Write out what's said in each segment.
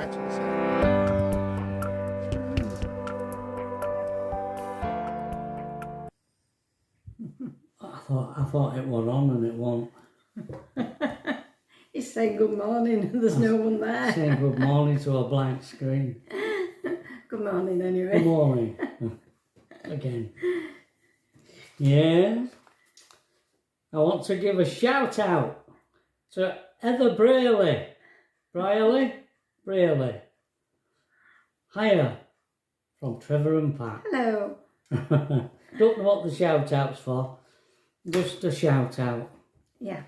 actually say. I thought it was on and it wasn't. He's saying good morning and there's no one there. Saying good morning to a blank screen. Good morning anyway. Good morning. Again. Yes. I want to give a shout out to Heather Braley. Braley. Hiya from Trevor and Pat. Hello. Don't know what the shout out's for. Just a shout out. Yeah.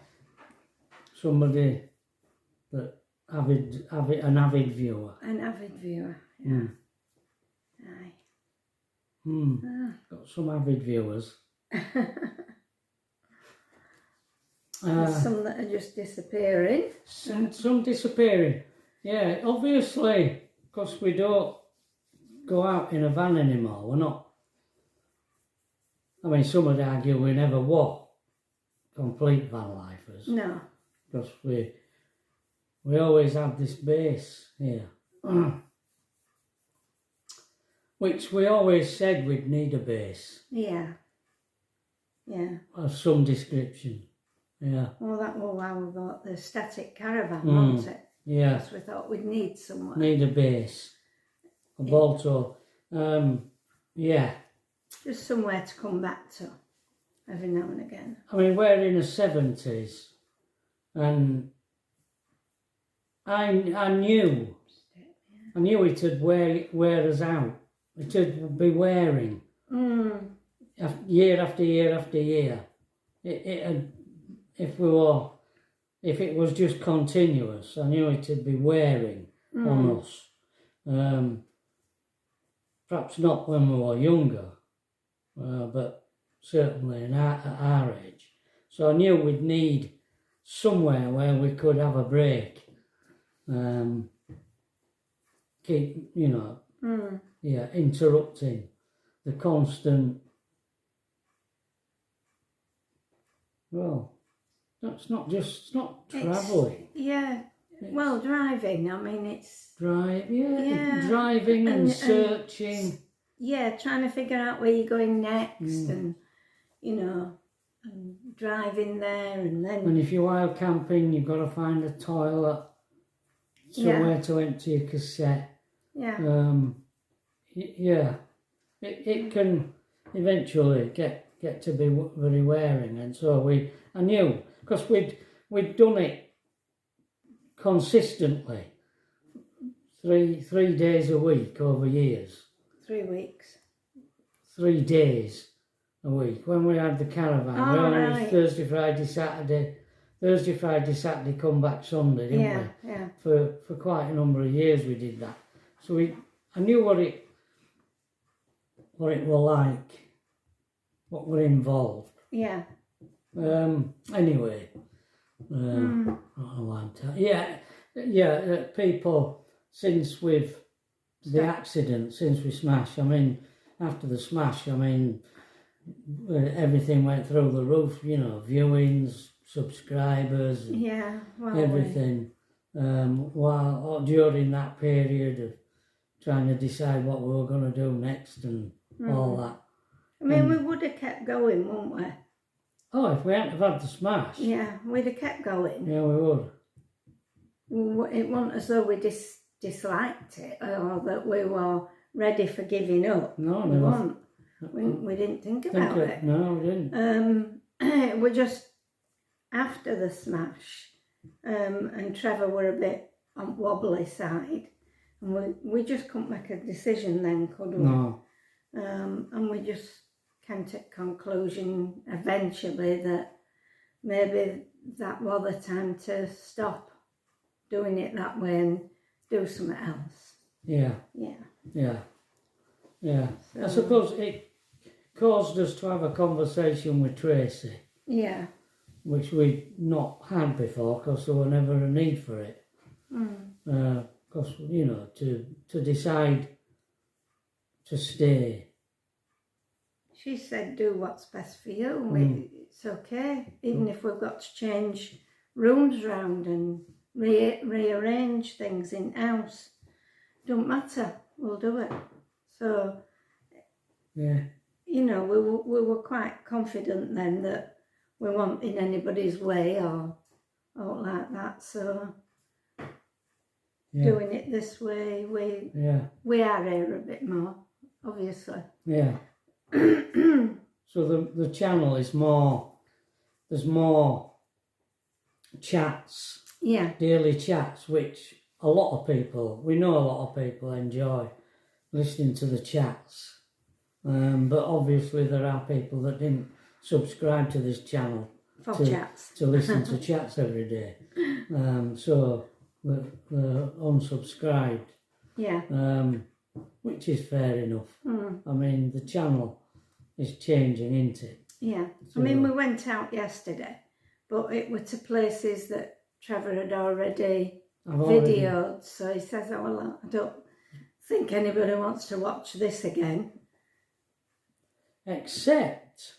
Somebody that an avid viewer. An avid viewer. Yeah. Mm. Aye. Got some avid viewers. There's some that are just disappearing. Some disappearing. Yeah, obviously, because we don't go out in a van anymore. We're not. I mean, some would argue we never were complete van lifers. No. Because we always have this base here. Which we always said we'd need a base. Yeah. Yeah. Of some description. Yeah. Well, that was why we bought the static caravan, wasn't it? Yeah. Because we thought we'd need somewhere. Need a base. A Balto. Yeah. Just somewhere to come back to every now and again. I mean, we're in the 70s. And I knew it'd wear us out. It'd be wearing. Year after year after year. If it was just continuous, I knew it'd be wearing on us. Perhaps not when we were younger, but certainly at our age. So I knew we'd need somewhere where we could have a break. Keep, interrupting the constant. Well, it's not travelling. Well, driving. I mean, it's driving and searching. Trying to figure out where you're going next, and and driving there, and then. And if you're wild camping, you've got to find a toilet, somewhere to empty your cassette. It can eventually get to be very wearing, and so I knew, because we'd done it consistently, three days a week over years. 3 weeks. 3 days a week. When we had the caravan, we only had Thursday, Friday, Saturday, come back Sunday, didn't we? Yeah. For quite a number of years we did that. So I knew what it were like, what were involved. Yeah. Anyway, I don't know why I'm telling. People, since the accident, since we smashed, I mean, after the smash, I mean, everything went through the roof, viewings, subscribers, and everything. While during that period of trying to decide what we were going to do next and all that. I mean, we would have kept going, wouldn't we? Oh, if we hadn't have had the smash. Yeah, we'd have kept going. Yeah, we would. It wasn't as though we disliked it or that we were ready for giving up. No, we weren't. We didn't think about it. No, we didn't. We just, after the smash, and Trevor were a bit on wobbly side, and we just couldn't make a decision then, could we? No. And we just came to the conclusion eventually that maybe that was the time to stop doing it that way and do something else. Yeah. So, I suppose it caused us to have a conversation with Tracy. Yeah. Which we'd not had before, because there was never a need for it. Because, to decide to stay. She said, do what's best for you. It's okay, even if we've got to change rooms round and rearrange things in house. don't matter, we'll do it. So, yeah, you know, we were quite confident then that we weren't in anybody's way or like that. So, doing it this way, we are here a bit more, obviously. Yeah. So the channel is more, there's more chats, daily chats, which a lot of people, we know a lot of people enjoy listening to the chats. But obviously there are people that didn't subscribe to this channel to listen to chats every day. So they're unsubscribed. Yeah. Which is fair enough. I mean, the channel is changing, isn't it? Yeah. So, I mean, we went out yesterday, but it were to places that Trevor had already videoed. So he says, oh, well, I don't think anybody wants to watch this again. Except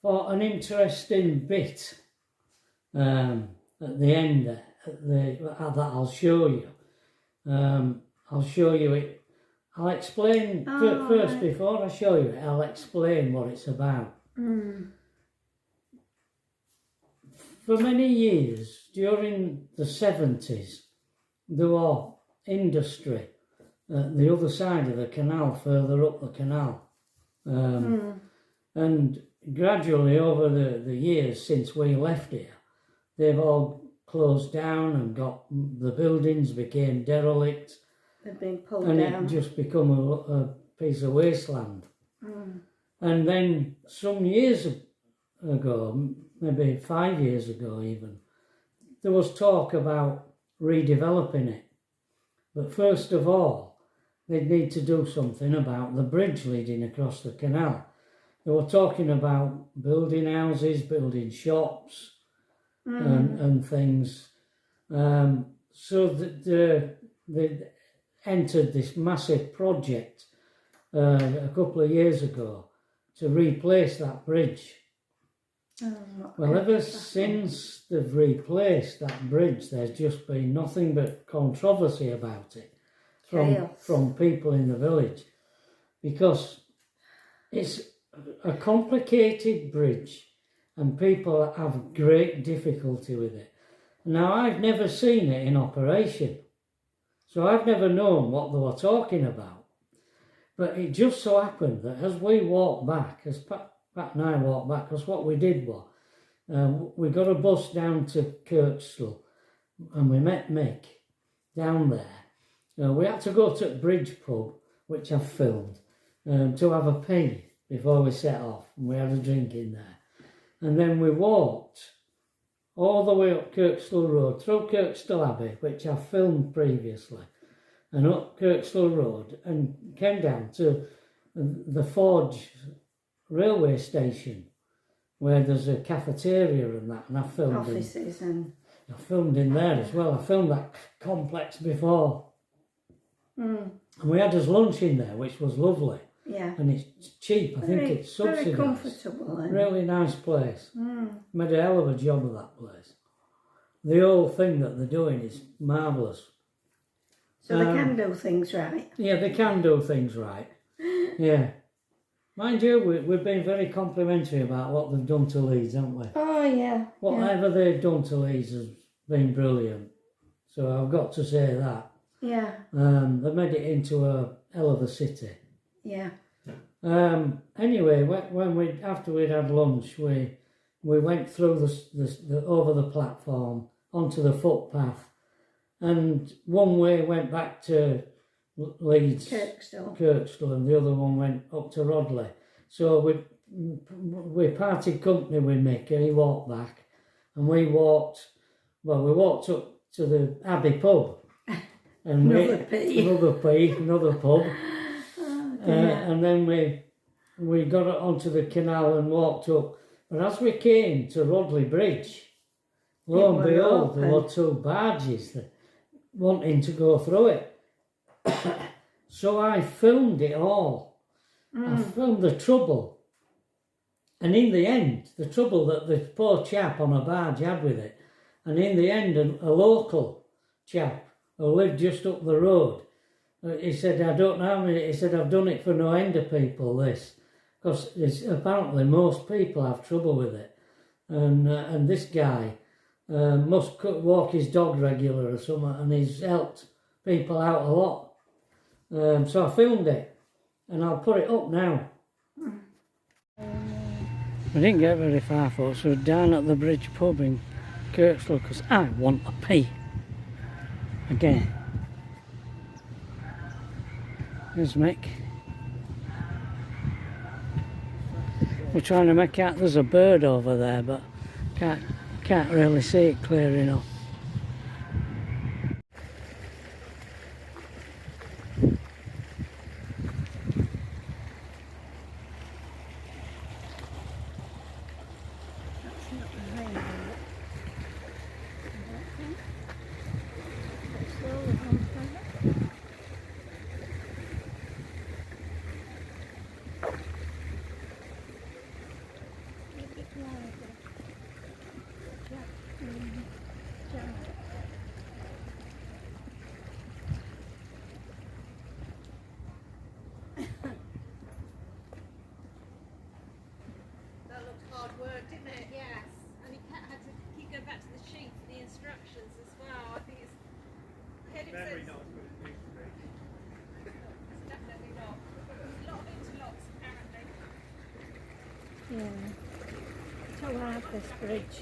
for an interesting bit at the end there, that I'll show you. I'll show you it. I'll explain first, right. Before I show you it, I'll explain what it's about. For many years, during the 70s, there was industry at the other side of the canal, further up the canal. And gradually over the years since we left here, they've all closed down and the buildings became derelict. They've been pulled down. And it just become a piece of wasteland. And then some years ago, maybe 5 years ago even, there was talk about redeveloping it. But first of all, they'd need to do something about the bridge leading across the canal. They were talking about building houses, building shops and things. So they entered this massive project a couple of years ago to replace that bridge. Well, ever since they've replaced that bridge, there's just been nothing but controversy about it from people in the village, because it's a complicated bridge and people have great difficulty with it. Now, I've never seen it in operation, so I've never known what they were talking about. But it just so happened that as we walked back, as Pat and I walked back, because what we did was, we got a bus down to Kirkstall and we met Mick down there. We had to go to the Bridge pub, which I've filmed, to have a pee before we set off, and we had a drink in there. And then we walked all the way up Kirkstall Road, through Kirkstall Abbey, which I've filmed previously, and up Kirkstall Road, and came down to the Forge railway station, where there's a cafeteria and that, and I filmed offices and I filmed in there as well. I filmed that complex before. And we had us lunch in there, which was lovely. Yeah. And it's cheap. I think it's subsidised. Very comfortable. Really nice place. Made a hell of a job of that place. The whole thing that they're doing is marvellous. So they can do things right. Yeah, they can do things right. Yeah. Mind you, we've been very complimentary about what they've done to Leeds, haven't we? Oh, yeah. Whatever they've done to Leeds has been brilliant. So I've got to say that. Yeah. They've made it into a hell of a city. Yeah. Anyway, when after we'd had lunch, we went through the over the platform onto the footpath, and one way went back to Leeds, Kirkstall, and the other one went up to Rodley. So we parted company with Mick, and he walked back, and we walked up to the Abbey pub, and another pub, and then we got onto the canal and walked up. But as we came to Rodley Bridge, lo and behold, there were two barges wanting to go through it. So I filmed it all. I filmed the trouble. And in the end, the trouble that the poor chap on a barge had with it, and in the end, a local chap who lived just up the road He said, I don't know. He said, I've done it for no end of people, this. Because apparently most people have trouble with it. And this guy must walk his dog regular or something, and he's helped people out a lot. So I filmed it, and I'll put it up now. We didn't get very far, folks. So we're down at the Bridge pub in Kirkslow because I want a pee. Again. There's Mick. We're trying to make out there's a bird over there, but can't really see it clear enough. Hard work, didn't it? Yes. And he had to keep going back to the sheet for the instructions as well. I think it's very not as good as it used to be. It's definitely not. There's a lot of interlocks apparently. Yeah. To have this bridge.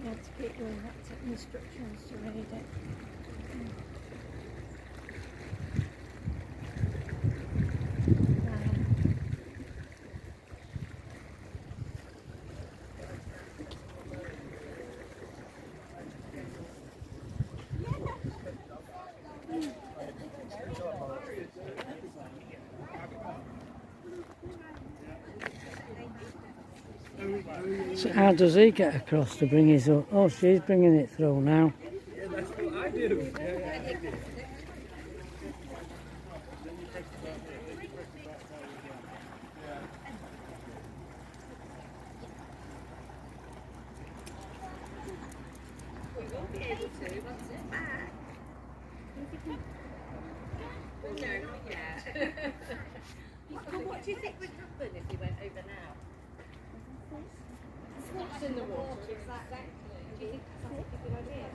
You had to keep going back to instructions to read it. So how does he get across to bring his up? Oh, she's bringing it through now. Yeah, that's what I do. We won't be able to once it's back. Well, no, not yet. Well, what do you think would happen if he went over now? Slots in the water, exactly. Do you think that's a good idea?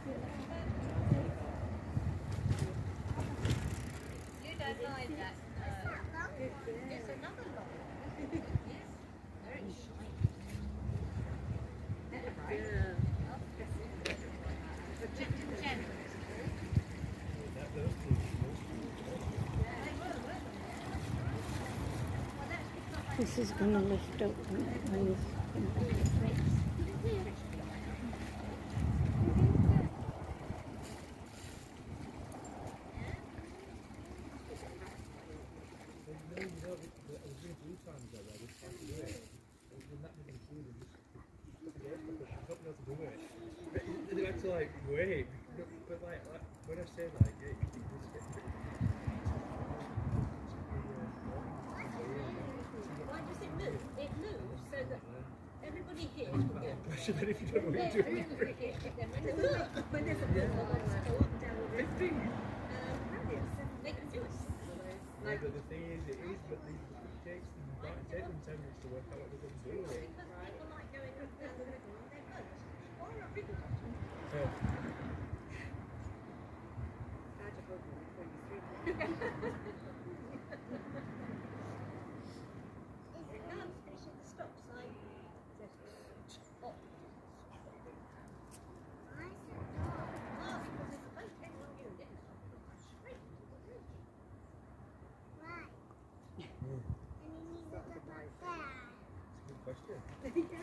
You don't mind that? It's another long one. Yes. Very shiny. Yeah. This is going to lift up when it's They had to like wait, but like when I say like it just get pretty. Why does it move? It moves so that everybody here can go. Pressure that if you don't know what you're doing. When there's a big one, let's go up, down, or 15. they can do it. Like, but the thing is, it takes them 10 minutes to work out what they're going to do. Because people like going up, down the river on their boat. Or a big boat. So, Stop sign. Stop. good question.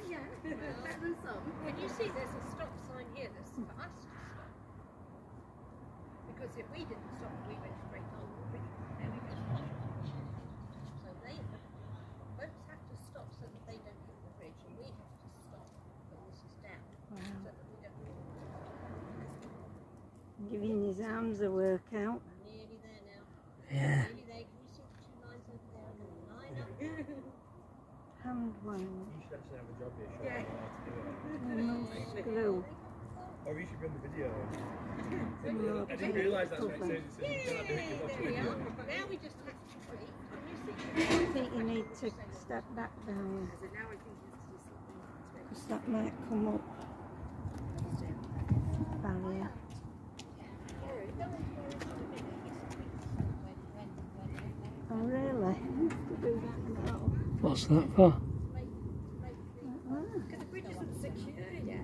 Yeah. Better than some. Can you see there's a stop sign here that's for us to stop? Because if we didn't stop, we went straight on the bridge. There we go. So boats have to stop so that they don't hit the bridge, and we have to stop when this is down. Wow. So that we don't giving his arms a workout. nearly there now. Yeah. Nearly there. Can you see the two lines over there? I'm going to line up. Hand one. You should actually have a job here, Yeah. showing you how to do it. Almost glue. Or you should run the video. I didn't realise that's what it says. It says you can't do it, you watch a video. Now we just have to wait. I think you need to step back down because that might come up. Barrier. Oh really? To do that now. What's that for? Because the bridge isn't secure yet.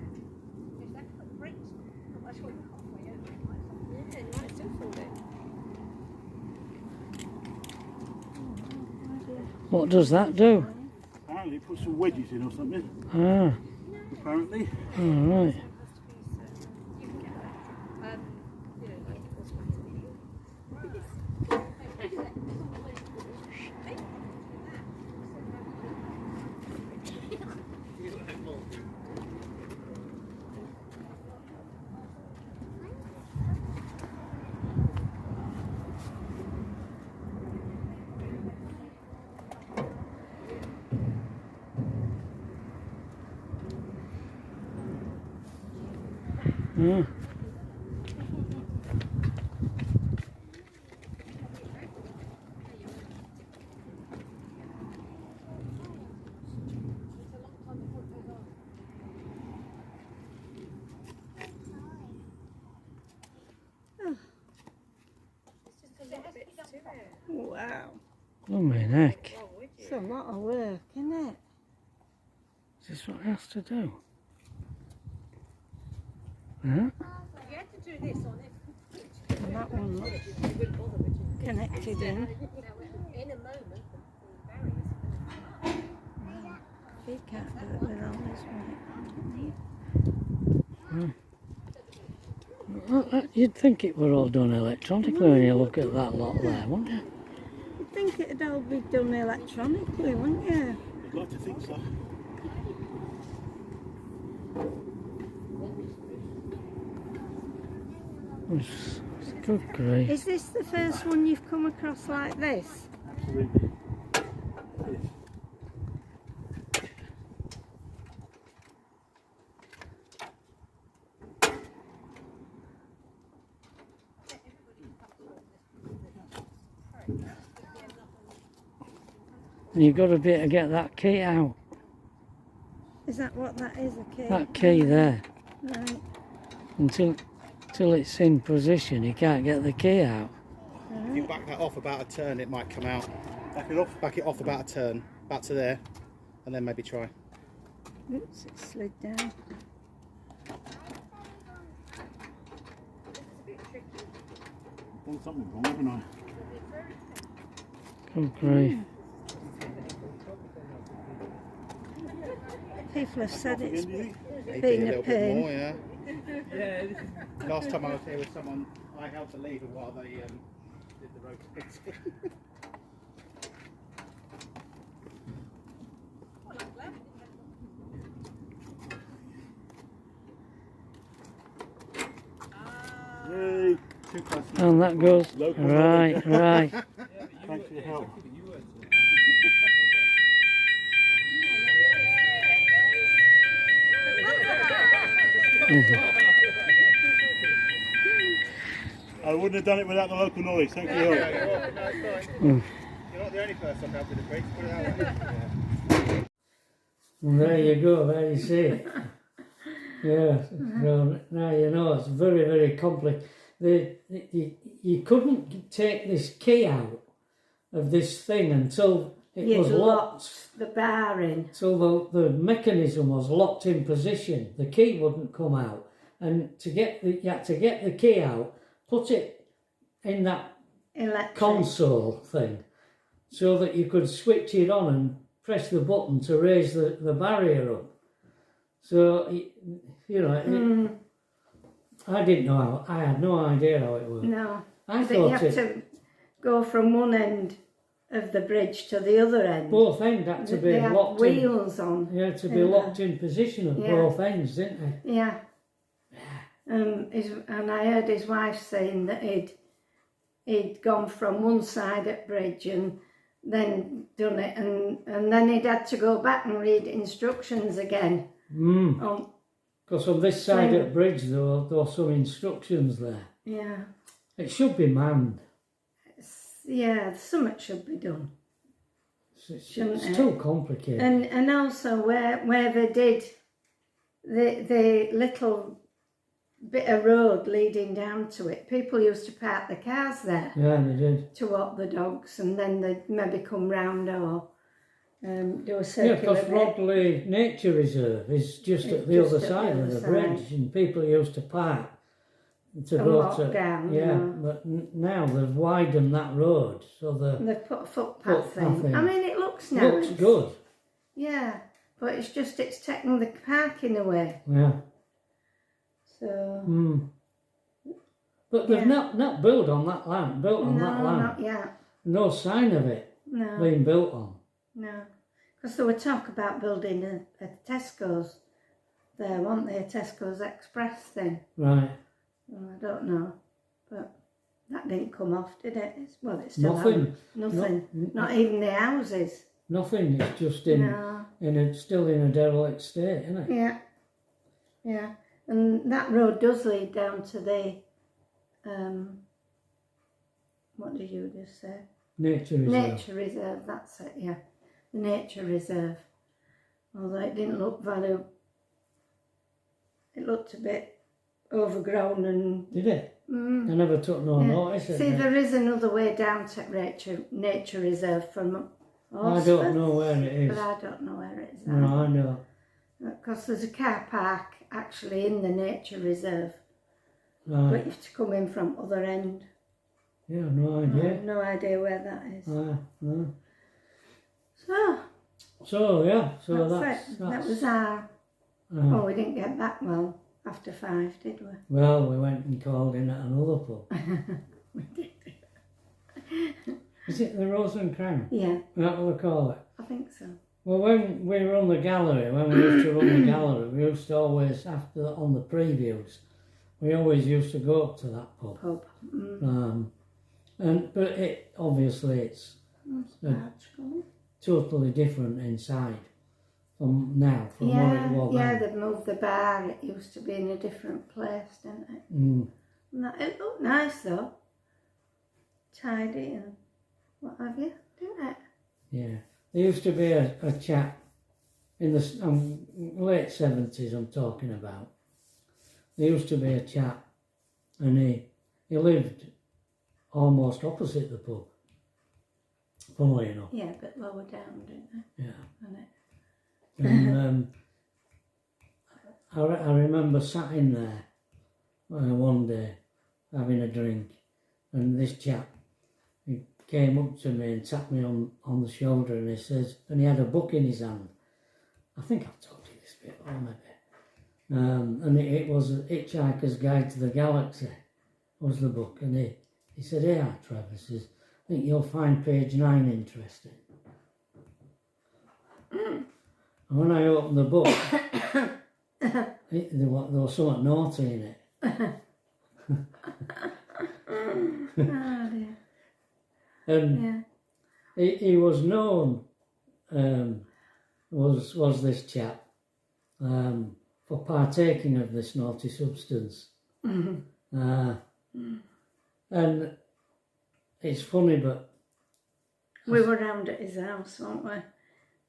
If they put the brakes on, that's what halfway over. Yeah, you might still fall in. What does that do? Apparently put some wedges in or something. Ah, Apparently. all right. You can get that. You know, like Ah. Wow. Oh my neck. It's a lot of work, isn't it? Is this what it has to do? Huh? you had to do this on it. And that one looks connected in. In a moment, the barriers. You can't do it without this one. Well, you'd think it were all done electronically when you look at that lot there, wouldn't you? You'd think it'd all be done electronically, wouldn't you? I'd like to think so. It's good grief. Is this the first one you've come across like this? Absolutely. Yes. And you've got to be able to get that key out. Is that what that is, a key? That key there. Right. Until it's in position, you can't get the key out. If you back that off about a turn, it might come out. Back it off. Back it off about a turn, back to there, and then maybe try. Oops, it slid down. Done something wrong, haven't I? Good grief. People have said it's Again, do you think? Maybe Being a a little pain. bit more, yeah. Yeah, this is Last time I was here with someone, I helped to leave it while they did the road fixing. Yay, too close. And that goes. Local Right, right. Thanks for your help. I wouldn't have done it without the local noise. Thank you. No, it's fine. You're not the only person I've helped with the brakes, put it that way. Yeah. Well, there you go, there you see it. Yeah, so now you know it's very, very complex. You couldn't take this key out of this thing until it was locked. The bar in. Until the mechanism was locked in position. The key wouldn't come out. And you had to get the key out, put it in that Electric. console thing so that you could switch it on and press the button to raise the barrier up. So, you know, I didn't know how, I had no idea how it worked. No. I But you thought have to go from one end of the bridge to the other end. both ends had to be They had locked in. wheels on. Yeah, to be locked in position at Yeah. both ends, didn't they? Yeah. And I heard his wife saying that he'd gone from one side at bridge and then done it, and then he'd had to go back and read instructions again. Because Because on this side of the bridge, there are some instructions there. Yeah. It should be manned. Yeah, something should be done. It's too complicated. And also where they did the little bit of road leading down to it, people used to park their cars there. Yeah, they did. To walk the dogs, and then they'd maybe come round or do a circular because bit. Rodley Nature Reserve is just at the other side of the bridge, and people used to park to and go walk to down. yeah. But now they've widened that road, so They've put a footpath in. in. I mean, it looks nice. Looks good. Yeah, but it's taking the parking away. Yeah. So. But they've not built on that land. Built on that land. Not yet. No sign of it being built on. No, because there were talk about building a Tesco's there, weren't they? A Tesco's Express thing. Right. Well, I don't know, but that didn't come off, did it? It's still Nothing. Nothing. Not even the houses. Nothing. It's just still in a derelict state, isn't it? Yeah. Yeah. And that road does lead down to the what did you just say? Nature Reserve. Nature Reserve, that's it, yeah. The Nature Reserve. Although it didn't look it looked a bit overgrown and... Did it? I never took no notice of it. See, there is another way down to Nature Reserve from I don't know where it is. But I don't know where it is. No, I know. Because there's a car park actually in the Nature Reserve. Right. But you have to come in from other end. Yeah, no idea. No idea where that is. No. So that's it. That was our... Oh, we didn't get back well after 5, did we? Well, we went and called in at another pub. We did. Is it the Rose and Crown? Yeah. Is that what they call it? I think so. Well, when we run the gallery, when we used to run the gallery, we used to always, on the previews, we always used to go up to that pub. But it obviously it's totally different inside from what it was yeah, then. they've moved the bar. It used to be in a different place, didn't it? It looked nice though, tidy and what have you, didn't it? Yeah, there used to be a chap in the late 70s. I'm talking about. There used to be a chap, and he lived almost opposite the pub. Funnily enough. Yeah, a bit lower down, didn't it? Yeah. Isn't it? And I remember sat in there one day having a drink, and this chap, he came up to me and tapped me on the shoulder, and he says, and he had a book in his hand. I think I've told you this before, maybe. And it was Hitchhiker's Guide to the Galaxy, was the book, and he said, "Hey, Trevor," says, "I think you'll find page 9 interesting." And when I opened the book, there was something naughty in it. Oh dear. And he was known, was this chap, for partaking of this naughty substance. And it's funny, but... We were round at his house, weren't we?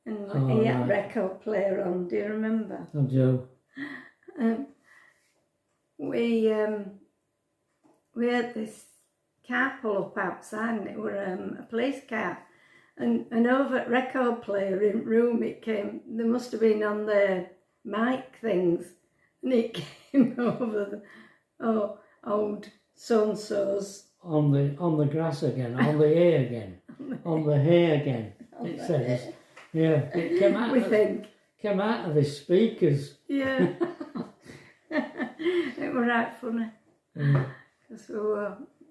And he had a record player on, do you remember? I do. We had this car pull up outside, and it were a police car. And over at record player in room, it came, they must have been on the mic things, and it came over the old so-and-so's. On the grass again, on the hay again, on the hay again, it says. Yeah, it came out of his speakers. Yeah. It was right funny. Because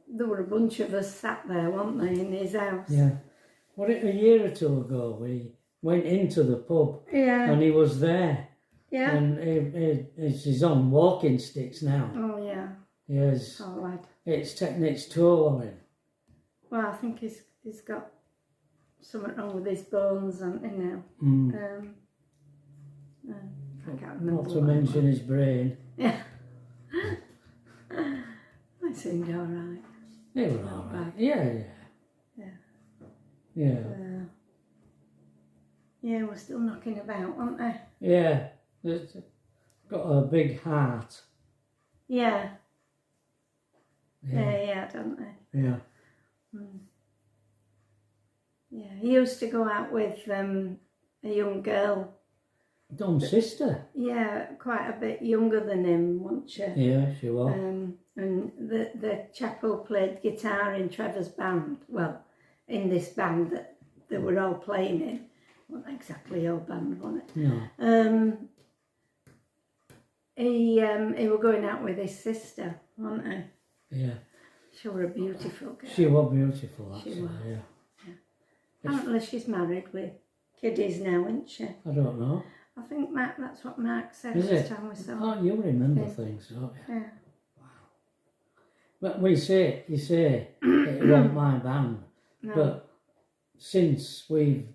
there were a bunch of us sat there, weren't they, in his house. Yeah. A year or two ago, we went into the pub. Yeah. And he was there. Yeah. And he's on walking sticks now. Oh, yeah. Yes. Oh, lad. It's taken its toll on him. Well, I think he's got something wrong with his bones, hasn't he, now? I can't remember. Not to what it mention his brain. Yeah. That seemed alright. They were Not alright. bad. Yeah. Yeah. Yeah, we're still knocking about, aren't they? Yeah. It's got a big heart. Yeah. Yeah, don't they? Yeah. Yeah, he used to go out with a young girl. Dom's sister. Yeah, quite a bit younger than him, wasn't she? Yeah, she was. And the chap who played guitar in Trevor's band, well, in this band that they were all playing in, wasn't exactly your band, wasn't it? No. He were going out with his sister, wasn't he? Yeah. She were a beautiful girl. She was beautiful, actually. She was. Yeah. Apparently she's married with kiddies now, isn't she? I don't know. I think that's what Mark said Is last it? time we saw. Oh, you remember Yeah. things, don't you? Yeah. But you say it wasn't my band. No. But since we've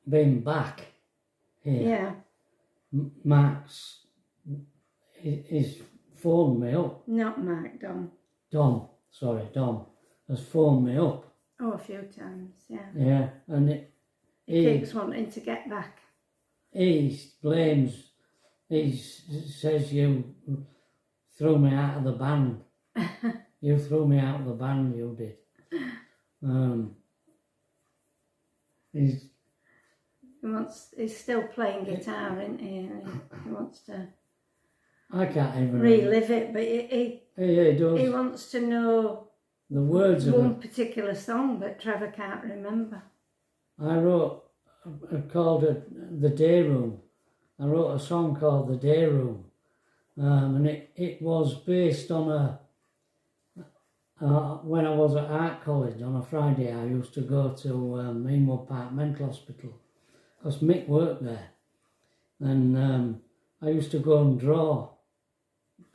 been back here, Yeah. Max he's phoned me up. Not Mark, Dom. Dom has phoned me up. Oh, a few times, yeah. Yeah, and He keeps wanting to get back. he says you threw me out of the band. You threw me out of the band, you did. He's still playing guitar, isn't he? And he wants to I can't even relive it, but he does. wants to know The words of one particular song, but Trevor can't remember. I wrote, called it The Day Room. I wrote a song called The Day Room, and it was based on when I was at art college on a Friday. I used to go to Meanwood Park Mental Hospital because Mick worked there, and I used to go and draw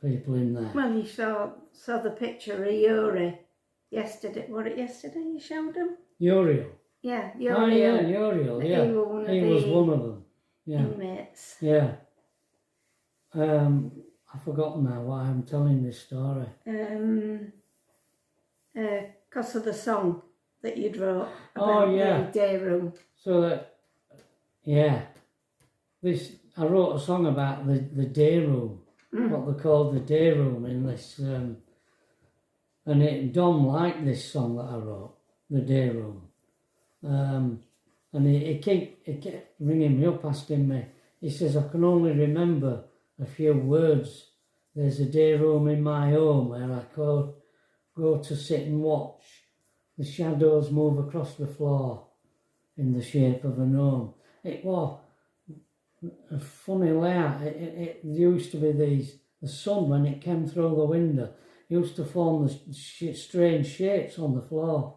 people in there. Well, you saw the picture of Yuri yesterday. Was it yesterday you showed him? Uriel. Yeah, Yuri. Oh yeah, Uriel. Yeah, he was one of them. Yeah. Inmates. Yeah. I've forgotten now why I'm telling this story. Because of the song that you wrote Oh, about yeah. the day room. So that, yeah, I wrote a song about the day room, what they called the day room in this, and Dom liked this song that I wrote, the day room, and he kept ringing me up asking me. He says, I can only remember a few words. There's a day room in my home where I could go to sit and watch the shadows move across the floor in the shape of a gnome. It was a funny layout. It used to be the sun, when it came through the window, used to form the strange shapes on the floor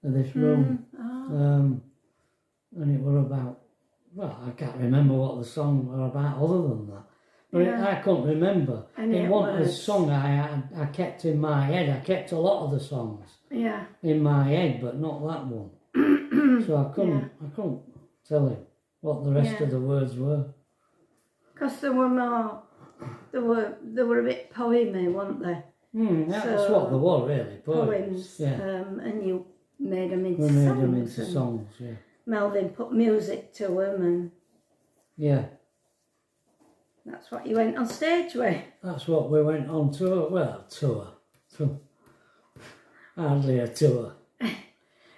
of this room. And it were about, well, I can't remember what the song were about other than that. But I couldn't remember. And it it wasn't a was- song I kept in my head. I kept a lot of the songs Yeah. in my head, but not that one. So I couldn't tell him what the rest of the words were. Because they were more, they were a bit poemy, weren't they? That's So, what they were, really. Poems. Yeah. And you made them into We songs. made them into and songs, yeah. Melvin put music to them, and Yeah, that's what you went on stage with. that's what we went on tour. Well, tour. Hardly a tour.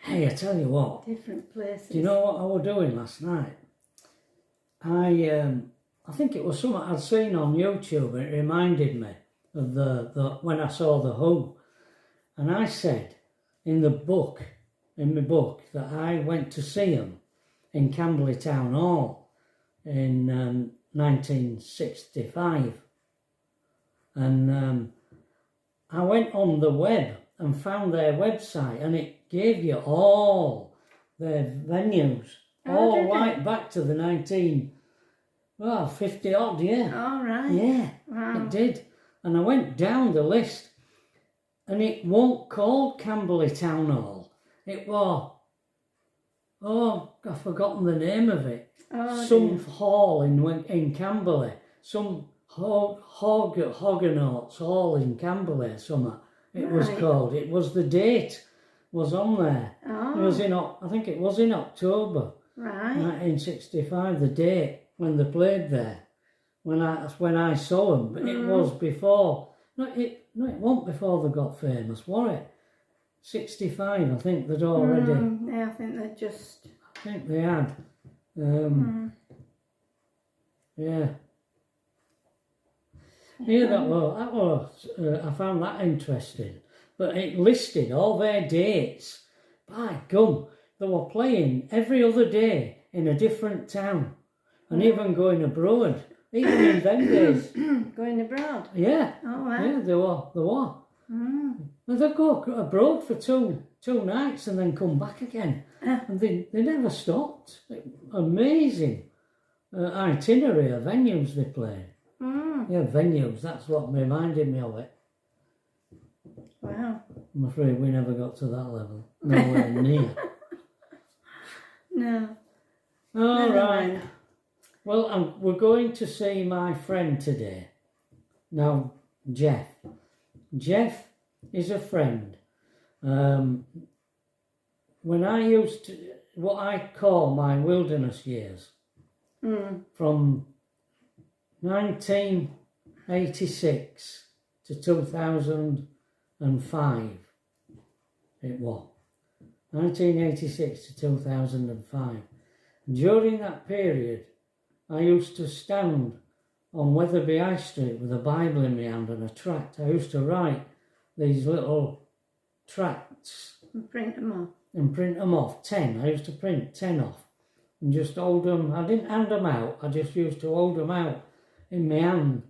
Hey, I tell you what. Different places. Do you know what I was doing last night? I think it was something I'd seen on YouTube, and it reminded me of the when I saw The Who. And I said in my book, that I went to see them in Camberley Town Hall in 1965. And I went on the web and found their website, and it gave you all their venues, all did it? right back to the 50 odd, yeah. All right. Yeah, Wow. it did. And I went down the list, and it wasn't called Camberley Town Hall. It was oh, I've forgotten the name of it. Oh, Some dear. hall in Camberley. Some Hoggenots Hall in Camberley, something it was Right. called. It was the date was on there. It was Oh, I think it was in October right. 1965, the date when they played there. That's when I saw them, but it was before. It wasn't before they got famous, was it? 65, I think they'd already. Yeah, I think they're just... I think they had. Yeah. Yeah, that was I found that interesting. But it listed all their dates. By gum, they were playing every other day in a different town, and even going abroad, even in them days. Going abroad? Yeah, Oh, wow. yeah, they were. And they'd go abroad for two nights and then come back again, and they never stopped. Amazing itinerary of venues they played. Yeah, venues, that's what reminded me of it. Wow. I'm afraid we never got to that level. Nowhere near. No. All Never right. mind. Well, we're going to see my friend today. Now, Jeff. Jeff is a friend. When I used to, what I call my wilderness years, from 1986 to 2005, it was. 1986 to 2005. During that period, I used to stand on Wetherby High Street with a Bible in my hand and a tract. I used to write these little tracts And print them off. and print them off, 10. I used to print 10 off and just hold them. I didn't hand them out, I just used to hold them out in my hand.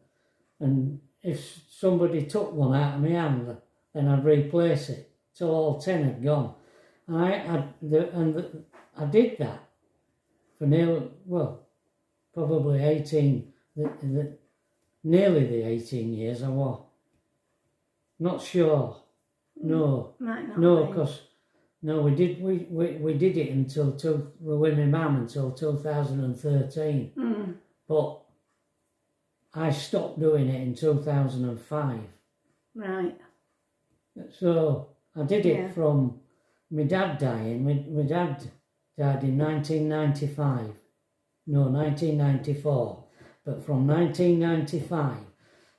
And if somebody took one out of my hand, then I'd replace it till all 10 had gone. And I did that for probably 18, nearly the 18 years I was. Not sure. No, Might not no, be. because we did it until we were with my mum until 2013. But I stopped doing it in 2005. Right. So I did it Yeah. from my dad dying. My dad died in 1995. No, 1994. But from 1995,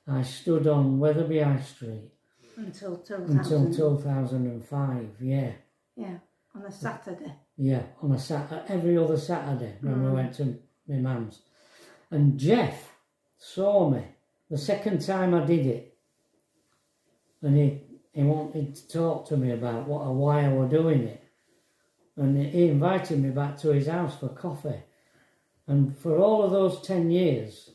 I stood on Wetherby High Street Until 2000. until 2005. Yeah, Yeah. On a Saturday. yeah. On every other Saturday when we went to my mum's. And Jeff saw me the second time I did it, and he wanted to talk to me about why I were doing it, and he invited me back to his house for coffee. And for all of those 10 years,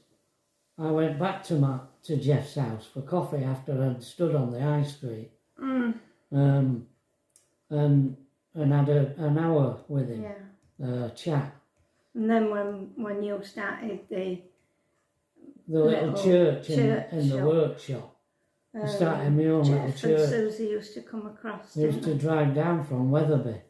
I went back to Jeff's house for coffee after I'd stood on the high street, and had an hour with him, Yeah. chat. And then when you started the Little church in the shop. workshop. I started my own little Jeff and church. Susie used to come across, I used to didn't drive down from Wetherby, they,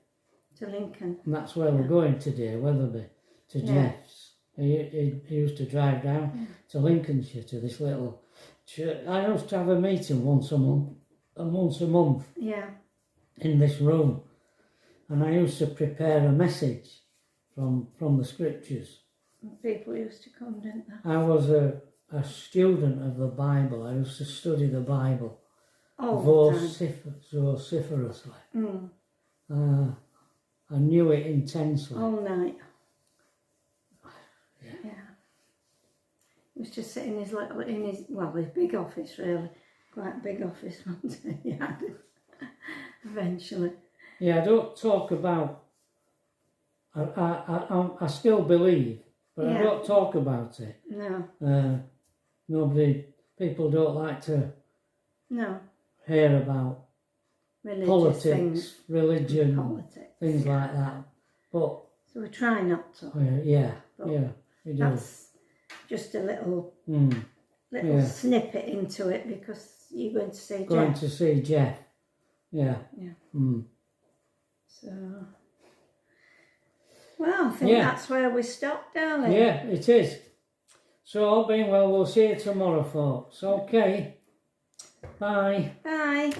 to Lincoln. and that's where we're going today, Wetherby, to Jeff's. He used to drive down to Lincolnshire to this little church. I used to have a meeting once a month Yeah. in this room, and I used to prepare a message from the scriptures. People used to come, didn't they? I was a student of the Bible. I used to study the Bible All the time. vociferously. I knew it intensely. All night. Yeah. He was just sitting his his big office, really. Quite a big office, wasn't it? He had it. Eventually. Yeah, I don't talk about. I still believe, but I don't talk about it. No. People don't like to No. hear about Religious politics, things. religion, Politics. things like that. But So we try not to. But we do. That's just a little snippet into it because you're going to see Going Jeff. to see Jeff. Yeah. Yeah. Mm. So Well, I think Yeah. that's where we stopped, darling. Yeah, it is. So, all being well, we'll see you tomorrow, folks. Okay. Bye. Bye.